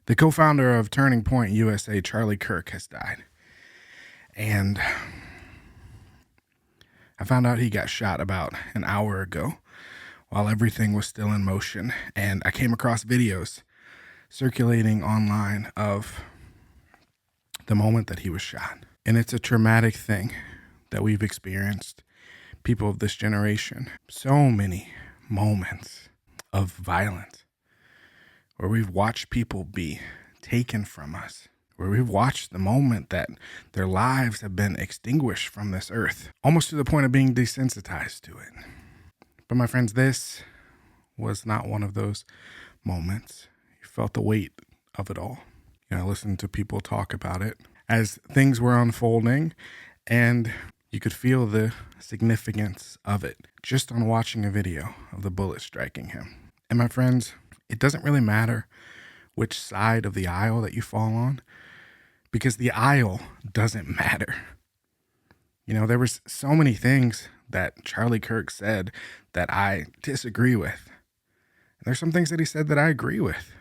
The co-founder of Turning Point USA, Charlie Kirk, has died. And I found out he got shot about an hour ago while everything was still in motion. And I came across videos circulating online of the moment that he was shot. And it's a traumatic thing that we've experienced, people of this generation. So many moments of violence where we've watched people be taken from us, where we've watched the moment that their lives have been extinguished from this earth, almost to the point of being desensitized to it. But my friends, this was not one of those moments. You felt the weight of it all. I listened to people talk about it as things were unfolding, and you could feel the significance of it just on watching a video of the bullet striking him. And my friends, it doesn't really matter which side of the aisle that you fall on, because the aisle doesn't matter. There was so many things that Charlie Kirk said that I disagree with. There's some things that he said that I agree with.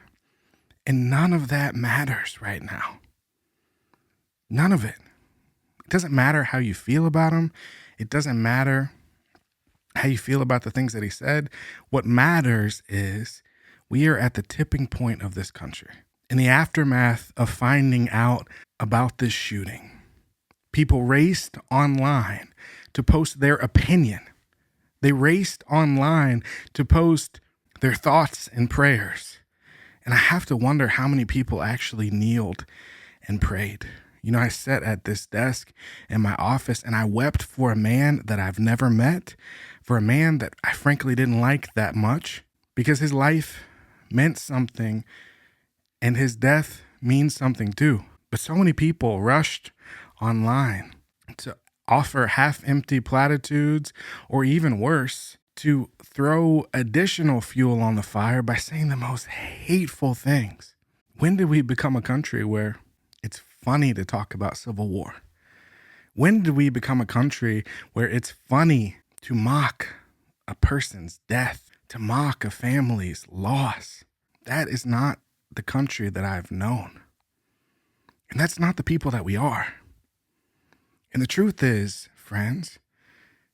And none of that matters right now. None of it. It doesn't matter how you feel about him. It doesn't matter how you feel about the things that he said. What matters is we are at the tipping point of this country. In the aftermath of finding out about this shooting, people raced online to post their opinion. They raced online to post their thoughts and prayers. And I have to wonder how many people actually kneeled and prayed. I sat at this desk in my office and I wept for a man that I've never met, for a man that I frankly didn't like that much, because his life meant something and his death means something too. But so many people rushed online to offer half-empty platitudes, or even worse, to throw additional fuel on the fire by saying the most hateful things. When did we become a country where it's funny to talk about civil war? When did we become a country where it's funny to mock a person's death, to mock a family's loss? That is not the country that I've known. And that's not the people that we are. And the truth is, friends,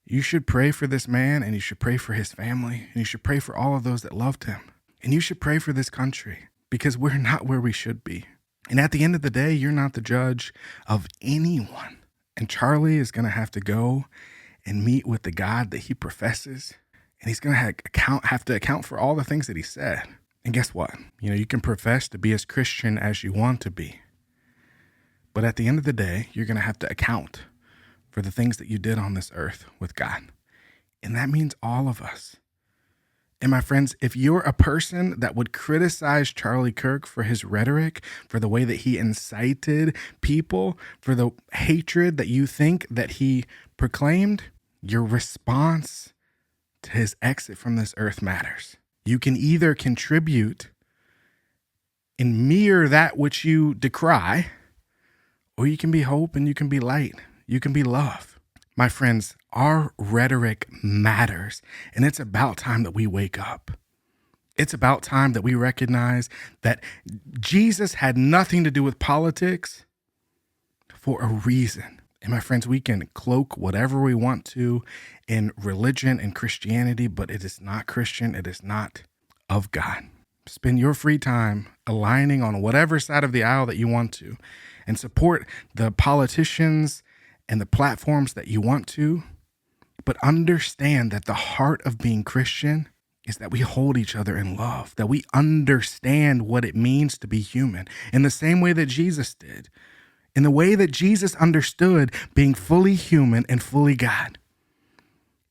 you should pray for this man, and you should pray for his family, and you should pray for all of those that loved him. And you should pray for this country, because we're not where we should be. And at the end of the day, you're not the judge of anyone. And Charlie is going to have to go and meet with the God that he professes. And he's going to have to account for all the things that he said. And guess what? You can profess to be as Christian as you want to be. But at the end of the day, you're going to have to account for the things that you did on this earth with God. And that means all of us. And my friends, if you're a person that would criticize Charlie Kirk for his rhetoric, for the way that he incited people, for the hatred that you think that he proclaimed, your response to his exit from this earth matters. You can either contribute and mirror that which you decry, or you can be hope and you can be light. You can be love. My friends, our rhetoric matters, and it's about time that we wake up. It's about time that we recognize that Jesus had nothing to do with politics for a reason. And my friends, we can cloak whatever we want to in religion and Christianity, but it is not Christian. It is not of God. Spend your free time aligning on whatever side of the aisle that you want to, and support the politicians and the platforms that you want to, but understand that the heart of being Christian is that we hold each other in love, that we understand what it means to be human in the same way that Jesus did, in the way that Jesus understood being fully human and fully God.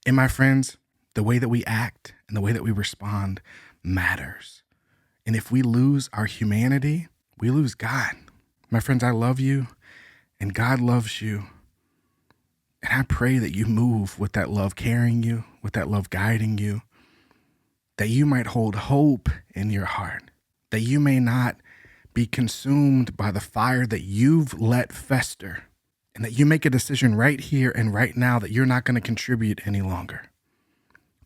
And my friends, the way that we act and the way that we respond matters. And if we lose our humanity, we lose God. My friends, I love you, and God loves you. And I pray that you move with that love carrying you, with that love guiding you, that you might hold hope in your heart, that you may not be consumed by the fire that you've let fester, and that you make a decision right here and right now that you're not going to contribute any longer,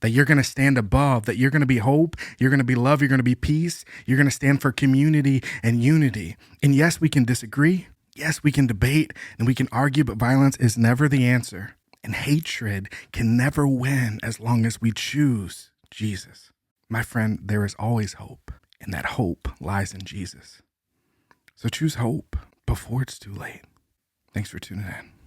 that you're going to stand above, that you're going to be hope, you're going to be love, you're going to be peace, you're going to stand for community and unity. And yes, we can disagree. Yes, we can debate and we can argue, but violence is never the answer. And hatred can never win as long as we choose Jesus. My friend, there is always hope, and that hope lies in Jesus. So choose hope before it's too late. Thanks for tuning in.